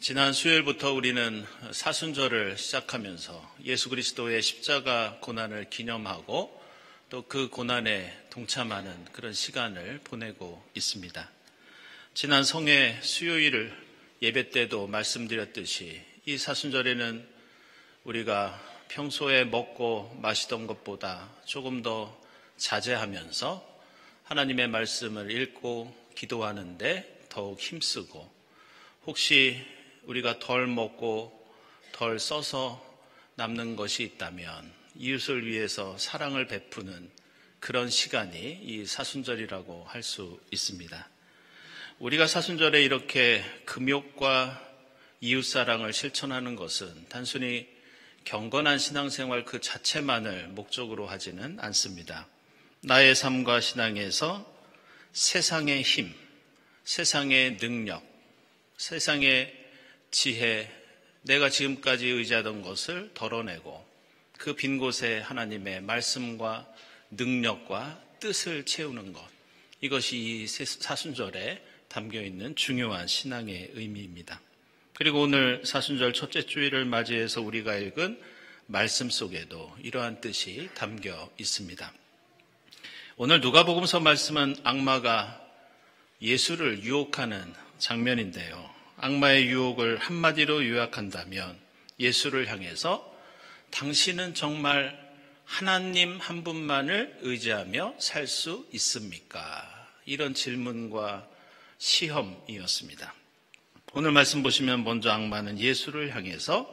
지난 수요일부터 우리는 사순절을 시작하면서 예수 그리스도의 십자가 고난을 기념하고 또 그 고난에 동참하는 그런 시간을 보내고 있습니다. 지난 성회 수요일 예배 때도 말씀드렸듯이 이 사순절에는 우리가 평소에 먹고 마시던 것보다 조금 더 자제하면서 하나님의 말씀을 읽고 기도하는데 더욱 힘쓰고, 혹시 우리가 덜 먹고 덜 써서 남는 것이 있다면 이웃을 위해서 사랑을 베푸는 그런 시간이 이 사순절이라고 할 수 있습니다. 우리가 사순절에 이렇게 금욕과 이웃사랑을 실천하는 것은 단순히 경건한 신앙생활 그 자체만을 목적으로 하지는 않습니다. 나의 삶과 신앙에서 세상의 힘, 세상의 능력, 세상의 지혜, 내가 지금까지 의지하던 것을 덜어내고 그 빈 곳에 하나님의 말씀과 능력과 뜻을 채우는 것, 이것이 이 사순절에 담겨있는 중요한 신앙의 의미입니다. 그리고 오늘 사순절 첫째 주일을 맞이해서 우리가 읽은 말씀 속에도 이러한 뜻이 담겨 있습니다. 오늘 누가복음서 말씀은 악마가 예수를 유혹하는 장면인데요. 악마의 유혹을 한마디로 요약한다면 예수를 향해서 당신은 정말 하나님 한 분만을 의지하며 살 수 있습니까? 이런 질문과 시험이었습니다. 오늘 말씀 보시면 먼저 악마는 예수를 향해서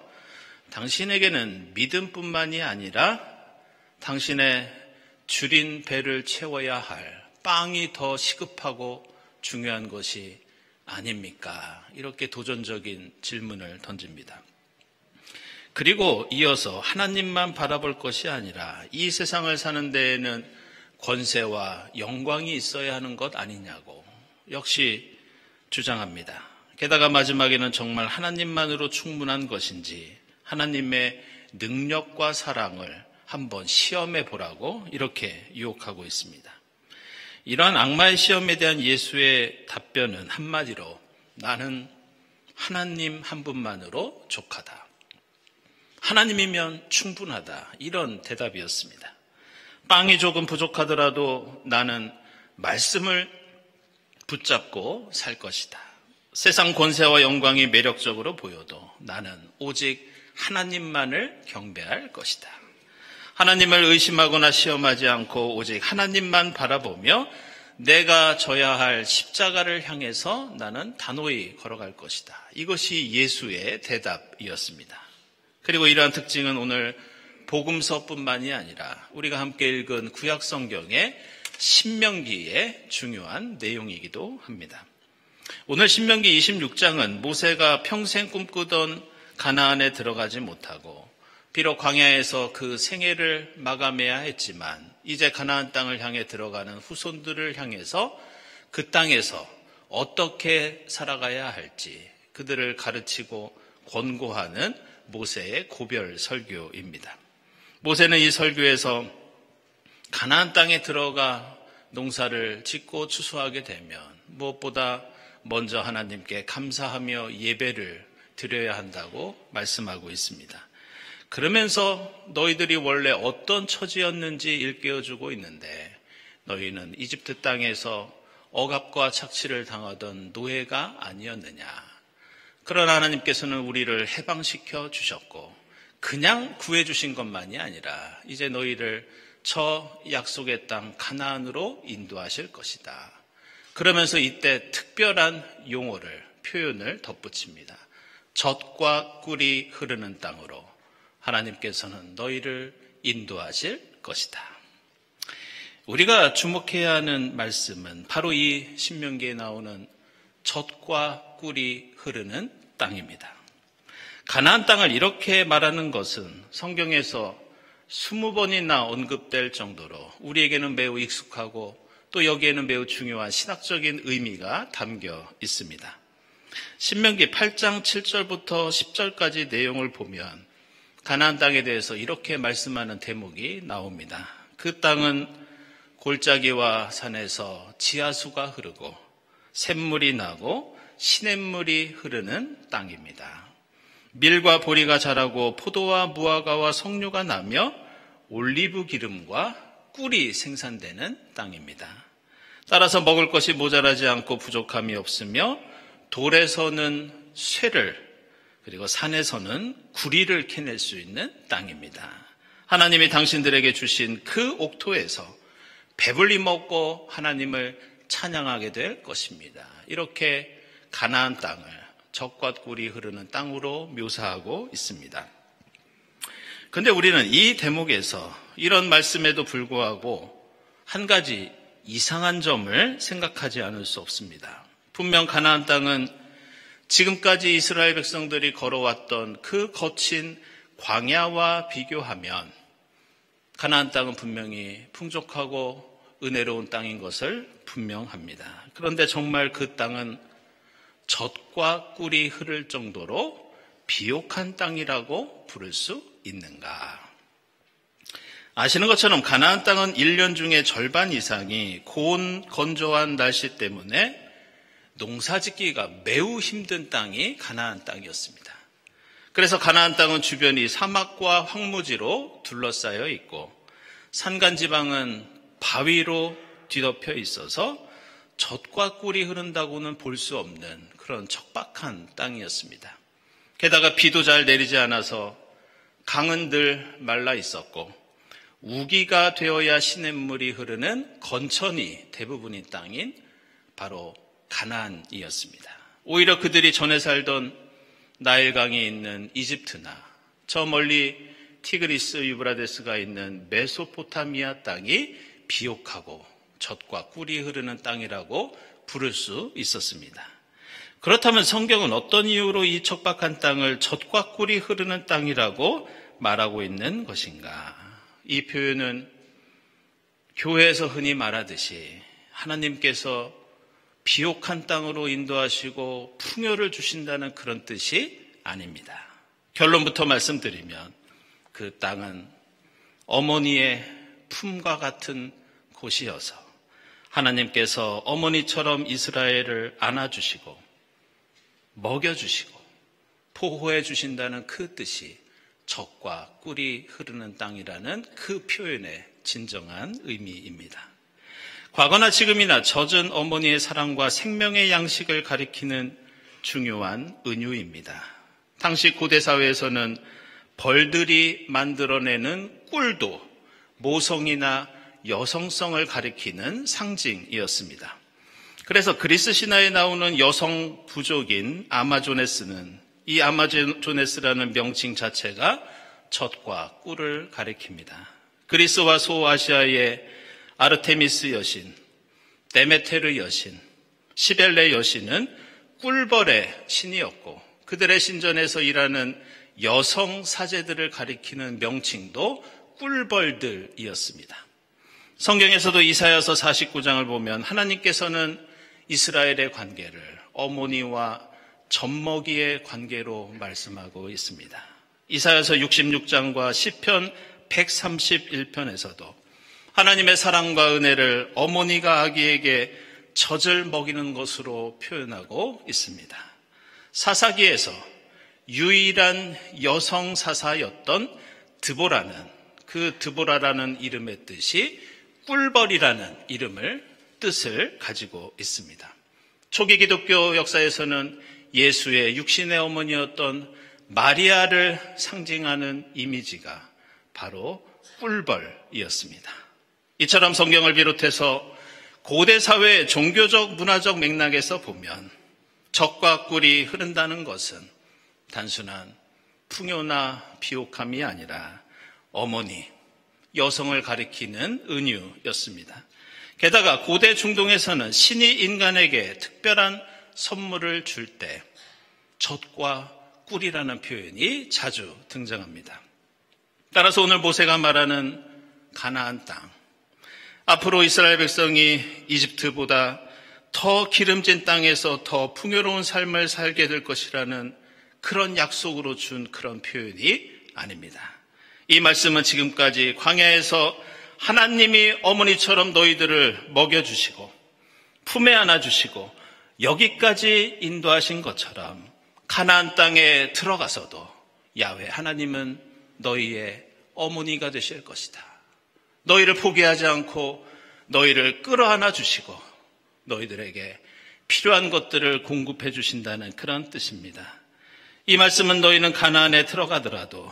당신에게는 믿음뿐만이 아니라 당신의 줄인 배를 채워야 할 빵이 더 시급하고 중요한 것이 아닙니까? 이렇게 도전적인 질문을 던집니다. 그리고 이어서 하나님만 바라볼 것이 아니라 이 세상을 사는 데에는 권세와 영광이 있어야 하는 것 아니냐고 역시 주장합니다. 게다가 마지막에는 정말 하나님만으로 충분한 것인지 하나님의 능력과 사랑을 한번 시험해 보라고 이렇게 유혹하고 있습니다. 이러한 악마의 시험에 대한 예수의 답변은 한마디로 나는 하나님 한 분만으로 족하다. 하나님이면 충분하다. 이런 대답이었습니다. 빵이 조금 부족하더라도 나는 말씀을 붙잡고 살 것이다. 세상 권세와 영광이 매력적으로 보여도 나는 오직 하나님만을 경배할 것이다. 하나님을 의심하거나 시험하지 않고 오직 하나님만 바라보며 내가 져야 할 십자가를 향해서 나는 단호히 걸어갈 것이다. 이것이 예수의 대답이었습니다. 그리고 이러한 특징은 오늘 복음서뿐만이 아니라 우리가 함께 읽은 구약 성경의 신명기의 중요한 내용이기도 합니다. 오늘 신명기 26장은 모세가 평생 꿈꾸던 가나안에 들어가지 못하고 비록 광야에서 그 생애를 마감해야 했지만 이제 가나안 땅을 향해 들어가는 후손들을 향해서 그 땅에서 어떻게 살아가야 할지 그들을 가르치고 권고하는 모세의 고별 설교입니다. 모세는 이 설교에서 가나안 땅에 들어가 농사를 짓고 추수하게 되면 무엇보다 먼저 하나님께 감사하며 예배를 드려야 한다고 말씀하고 있습니다. 그러면서 너희들이 원래 어떤 처지였는지 일깨워주고 있는데 너희는 이집트 땅에서 억압과 착취를 당하던 노예가 아니었느냐. 그러나 하나님께서는 우리를 해방시켜 주셨고 그냥 구해주신 것만이 아니라 이제 너희를 저 약속의 땅 가나안으로 인도하실 것이다. 그러면서 이때 특별한 용어를, 표현을 덧붙입니다. 젖과 꿀이 흐르는 땅으로 하나님께서는 너희를 인도하실 것이다. 우리가 주목해야 하는 말씀은 바로 이 신명기에 나오는 젖과 꿀이 흐르는 땅입니다. 가나안 땅을 이렇게 말하는 것은 성경에서 20번이나 언급될 정도로 우리에게는 매우 익숙하고 또 여기에는 매우 중요한 신학적인 의미가 담겨 있습니다. 신명기 8장 7절부터 10절까지 내용을 보면 가나안 땅에 대해서 이렇게 말씀하는 대목이 나옵니다. 그 땅은 골짜기와 산에서 지하수가 흐르고 샘물이 나고 시냇물이 흐르는 땅입니다. 밀과 보리가 자라고 포도와 무화과와 석류가 나며 올리브 기름과 꿀이 생산되는 땅입니다. 따라서 먹을 것이 모자라지 않고 부족함이 없으며 돌에서는 쇠를 그리고 산에서는 구리를 캐낼 수 있는 땅입니다. 하나님이 당신들에게 주신 그 옥토에서 배불리 먹고 하나님을 찬양하게 될 것입니다. 이렇게 가나안 땅을 젖과 꿀이 흐르는 땅으로 묘사하고 있습니다. 그런데 우리는 이 대목에서 이런 말씀에도 불구하고 한 가지 이상한 점을 생각하지 않을 수 없습니다. 분명 가나안 땅은 지금까지 이스라엘 백성들이 걸어왔던 그 거친 광야와 비교하면 가나안 땅은 분명히 풍족하고 은혜로운 땅인 것을 분명합니다. 그런데 정말 그 땅은 젖과 꿀이 흐를 정도로 비옥한 땅이라고 부를 수 있는가? 아시는 것처럼 가나안 땅은 1년 중에 절반 이상이 고온 건조한 날씨 때문에 농사짓기가 매우 힘든 땅이 가나안 땅이었습니다. 그래서 가나안 땅은 주변이 사막과 황무지로 둘러싸여 있고 산간지방은 바위로 뒤덮여 있어서 젖과 꿀이 흐른다고는 볼 수 없는 그런 척박한 땅이었습니다. 게다가 비도 잘 내리지 않아서 강은 늘 말라 있었고 우기가 되어야 시냇물이 흐르는 건천이 대부분인 땅인 바로 가나안이었습니다. 오히려 그들이 전에 살던 나일강이 있는 이집트나 저 멀리 티그리스 유브라데스가 있는 메소포타미아 땅이 비옥하고 젖과 꿀이 흐르는 땅이라고 부를 수 있었습니다. 그렇다면 성경은 어떤 이유로 이 척박한 땅을 젖과 꿀이 흐르는 땅이라고 말하고 있는 것인가? 이 표현은 교회에서 흔히 말하듯이 하나님께서 비옥한 땅으로 인도하시고 풍요를 주신다는 그런 뜻이 아닙니다. 결론부터 말씀드리면 그 땅은 어머니의 품과 같은 곳이어서 하나님께서 어머니처럼 이스라엘을 안아주시고 먹여주시고 보호해 주신다는 그 뜻이 젖과 꿀이 흐르는 땅이라는 그 표현의 진정한 의미입니다. 과거나 지금이나 젖은 어머니의 사랑과 생명의 양식을 가리키는 중요한 은유입니다. 당시 고대 사회에서는 벌들이 만들어내는 꿀도 모성이나 여성성을 가리키는 상징이었습니다. 그래서 그리스 신화에 나오는 여성 부족인 아마조네스는 이 아마조네스라는 명칭 자체가 젖과 꿀을 가리킵니다. 그리스와 소아시아의 아르테미스 여신, 데메테르 여신, 시벨레 여신은 꿀벌의 신이었고 그들의 신전에서 일하는 여성 사제들을 가리키는 명칭도 꿀벌들이었습니다. 성경에서도 이사야서 49장을 보면 하나님께서는 이스라엘의 관계를 어머니와 젖먹이의 관계로 말씀하고 있습니다. 이사야서 66장과 시편 131편에서도 하나님의 사랑과 은혜를 어머니가 아기에게 젖을 먹이는 것으로 표현하고 있습니다. 사사기에서 유일한 여성 사사였던 드보라는 그 드보라라는 이름의 뜻이 꿀벌이라는 뜻을 가지고 있습니다. 초기 기독교 역사에서는 예수의 육신의 어머니였던 마리아를 상징하는 이미지가 바로 꿀벌이었습니다. 이처럼 성경을 비롯해서 고대 사회의 종교적 문화적 맥락에서 보면 젖과 꿀이 흐른다는 것은 단순한 풍요나 비옥함이 아니라 어머니, 여성을 가리키는 은유였습니다. 게다가 고대 중동에서는 신이 인간에게 특별한 선물을 줄 때 젖과 꿀이라는 표현이 자주 등장합니다. 따라서 오늘 모세가 말하는 가나안 땅, 앞으로 이스라엘 백성이 이집트보다 더 기름진 땅에서 더 풍요로운 삶을 살게 될 것이라는 그런 약속으로 준 그런 표현이 아닙니다. 이 말씀은 지금까지 광야에서 하나님이 어머니처럼 너희들을 먹여주시고 품에 안아주시고 여기까지 인도하신 것처럼 가나안 땅에 들어가서도 야훼 하나님은 너희의 어머니가 되실 것이다. 너희를 포기하지 않고 너희를 끌어안아 주시고 너희들에게 필요한 것들을 공급해 주신다는 그런 뜻입니다. 이 말씀은 너희는 가나안에 들어가더라도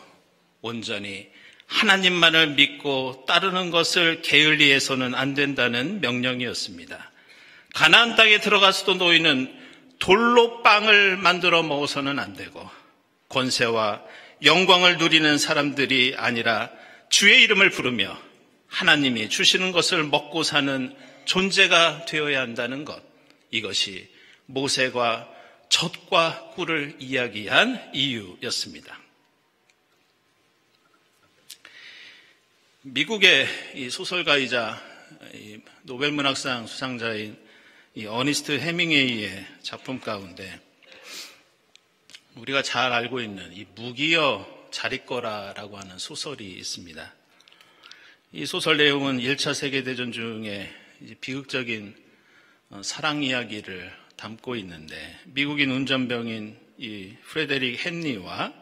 온전히 하나님만을 믿고 따르는 것을 게을리해서는 안 된다는 명령이었습니다. 가나안 땅에 들어가서도 너희는 돌로 빵을 만들어 먹어서는 안 되고 권세와 영광을 누리는 사람들이 아니라 주의 이름을 부르며 하나님이 주시는 것을 먹고 사는 존재가 되어야 한다는 것. 이것이 모세가 젖과 꿀을 이야기한 이유였습니다. 미국의 이 소설가이자 노벨문학상 수상자인 이 어니스트 해밍웨이의 작품 가운데 우리가 잘 알고 있는 이 무기여 잘 있거라라고 하는 소설이 있습니다. 이 소설 내용은 1차 세계대전 중에 비극적인 사랑 이야기를 담고 있는데 미국인 운전병인 이 프레데릭 헨리와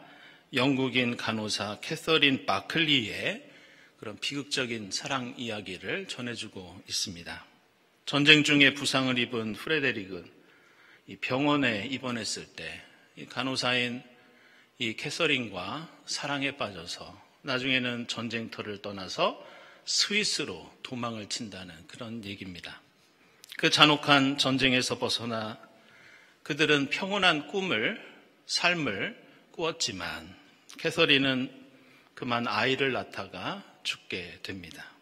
영국인 간호사 캐서린 바클리의 그런 비극적인 사랑 이야기를 전해주고 있습니다. 전쟁 중에 부상을 입은 프레데릭은 이 병원에 입원했을 때 이 간호사인 이 캐서린과 사랑에 빠져서 나중에는 전쟁터를 떠나서 스위스로 도망을 친다는 그런 얘기입니다. 그 잔혹한 전쟁에서 벗어나 그들은 평온한 삶을 꾸었지만 캐서린은 그만 아이를 낳다가 죽게 됩니다.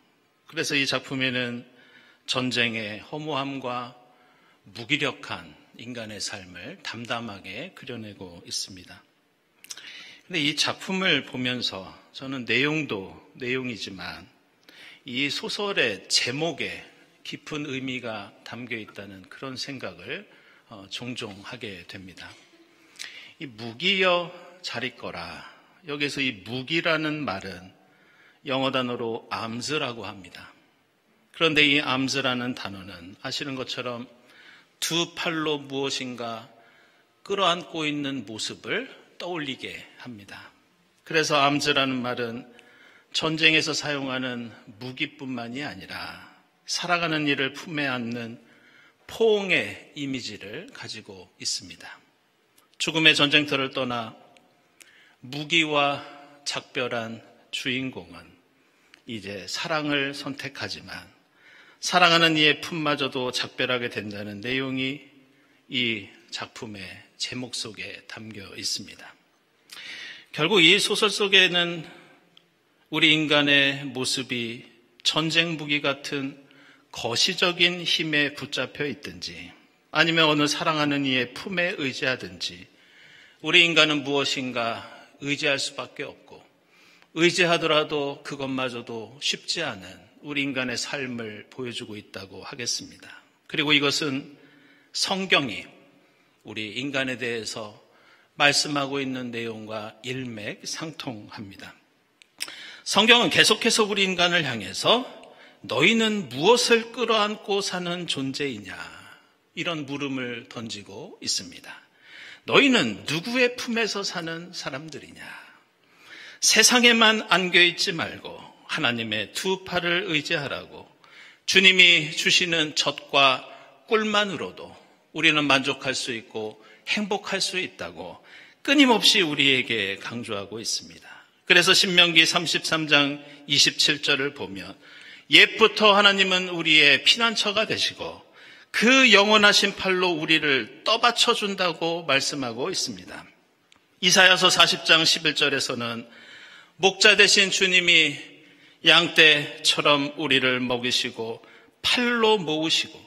그래서 이 작품에는 전쟁의 허무함과 무기력한 인간의 삶을 담담하게 그려내고 있습니다. 근데 이 작품을 보면서 저는 내용도 내용이지만 이 소설의 제목에 깊은 의미가 담겨 있다는 그런 생각을 종종 하게 됩니다. 이 무기여 잘 있거라. 여기서 이 무기라는 말은 영어 단어로 arms라고 합니다. 그런데 이 arms라는 단어는 아시는 것처럼 두 팔로 무엇인가 끌어안고 있는 모습을 떠올리게 합니다. 그래서 arms라는 말은 전쟁에서 사용하는 무기뿐만이 아니라 살아가는 이를 품에 안는 포옹의 이미지를 가지고 있습니다. 죽음의 전쟁터를 떠나 무기와 작별한 주인공은 이제 사랑을 선택하지만 사랑하는 이의 품마저도 작별하게 된다는 내용이 이 작품의 제목 속에 담겨 있습니다. 결국 이 소설 속에는 우리 인간의 모습이 전쟁 무기 같은 거시적인 힘에 붙잡혀 있든지 아니면 어느 사랑하는 이의 품에 의지하든지 우리 인간은 무엇인가 의지할 수밖에 없고 의지하더라도 그것마저도 쉽지 않은 우리 인간의 삶을 보여주고 있다고 하겠습니다. 그리고 이것은 성경이 우리 인간에 대해서 말씀하고 있는 내용과 일맥상통합니다. 성경은 계속해서 우리 인간을 향해서 너희는 무엇을 끌어안고 사는 존재이냐 이런 물음을 던지고 있습니다. 너희는 누구의 품에서 사는 사람들이냐. 세상에만 안겨있지 말고 하나님의 두 팔을 의지하라고 주님이 주시는 젖과 꿀만으로도 우리는 만족할 수 있고 행복할 수 있다고 끊임없이 우리에게 강조하고 있습니다. 그래서 신명기 33장 27절을 보면 옛부터 하나님은 우리의 피난처가 되시고 그 영원하신 팔로 우리를 떠받쳐 준다고 말씀하고 있습니다. 이사야서 40장 11절에서는 목자 되신 주님이 양떼처럼 우리를 먹이시고 팔로 모으시고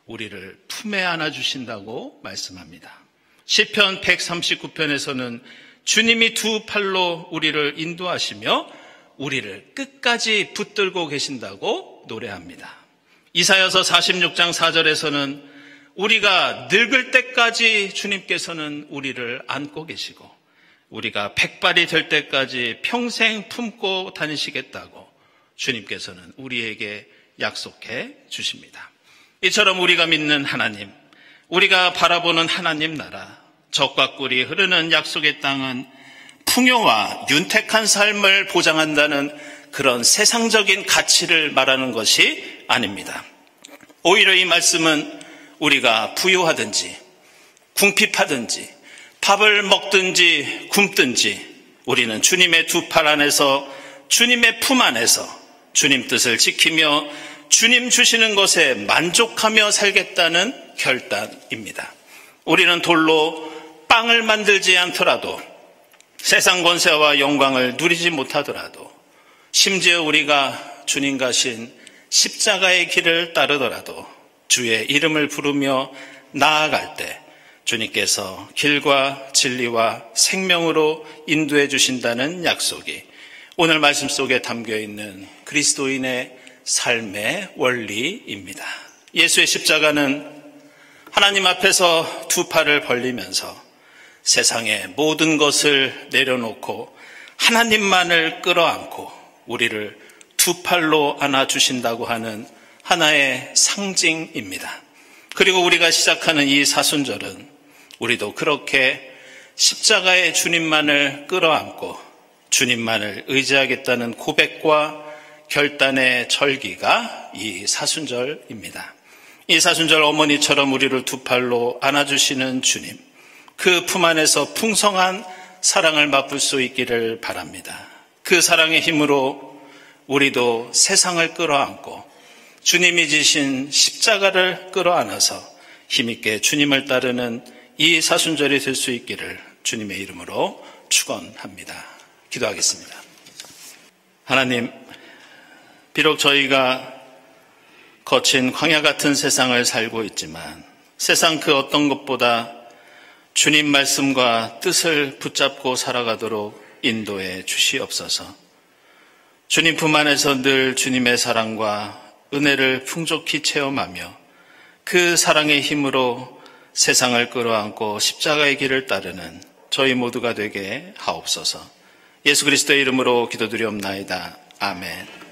우리를 품에 안아주신다고 말씀합니다. 시편 139편에서는 주님이 두 팔로 우리를 인도하시며 우리를 끝까지 붙들고 계신다고 노래합니다. 이사야서 46장 4절에서는 우리가 늙을 때까지 주님께서는 우리를 안고 계시고 우리가 백발이 될 때까지 평생 품고 다니시겠다고 주님께서는 우리에게 약속해 주십니다. 이처럼 우리가 믿는 하나님, 우리가 바라보는 하나님 나라, 젖과 꿀이 흐르는 약속의 땅은 풍요와 윤택한 삶을 보장한다는 그런 세상적인 가치를 말하는 것이 아닙니다. 오히려 이 말씀은 우리가 부유하든지 궁핍하든지 밥을 먹든지 굶든지 우리는 주님의 두 팔 안에서, 주님의 품 안에서 주님 뜻을 지키며 주님 주시는 것에 만족하며 살겠다는 결단입니다. 우리는 돌로 빵을 만들지 않더라도, 세상 권세와 영광을 누리지 못하더라도, 심지어 우리가 주님 가신 십자가의 길을 따르더라도 주의 이름을 부르며 나아갈 때 주님께서 길과 진리와 생명으로 인도해 주신다는 약속이 오늘 말씀 속에 담겨 있는 그리스도인의 삶의 원리입니다. 예수의 십자가는 하나님 앞에서 두 팔을 벌리면서 세상의 모든 것을 내려놓고 하나님만을 끌어안고 우리를 두 팔로 안아주신다고 하는 하나의 상징입니다. 그리고 우리가 시작하는 이 사순절은 우리도 그렇게 십자가의 주님만을 끌어안고 주님만을 의지하겠다는 고백과 결단의 절기가 이 사순절입니다. 이 사순절 어머니처럼 우리를 두 팔로 안아주시는 주님, 그 품 안에서 풍성한 사랑을 맛볼 수 있기를 바랍니다. 그 사랑의 힘으로 우리도 세상을 끌어안고 주님이 지신 십자가를 끌어안아서 힘있게 주님을 따르는 이 사순절이 될 수 있기를 주님의 이름으로 축원합니다. 기도하겠습니다. 하나님, 비록 저희가 거친 광야 같은 세상을 살고 있지만 세상 그 어떤 것보다 주님 말씀과 뜻을 붙잡고 살아가도록 인도해 주시옵소서. 주님 품 안에서 늘 주님의 사랑과 은혜를 풍족히 체험하며 그 사랑의 힘으로 세상을 끌어안고 십자가의 길을 따르는 저희 모두가 되게 하옵소서. 예수 그리스도의 이름으로 기도드리옵나이다. 아멘.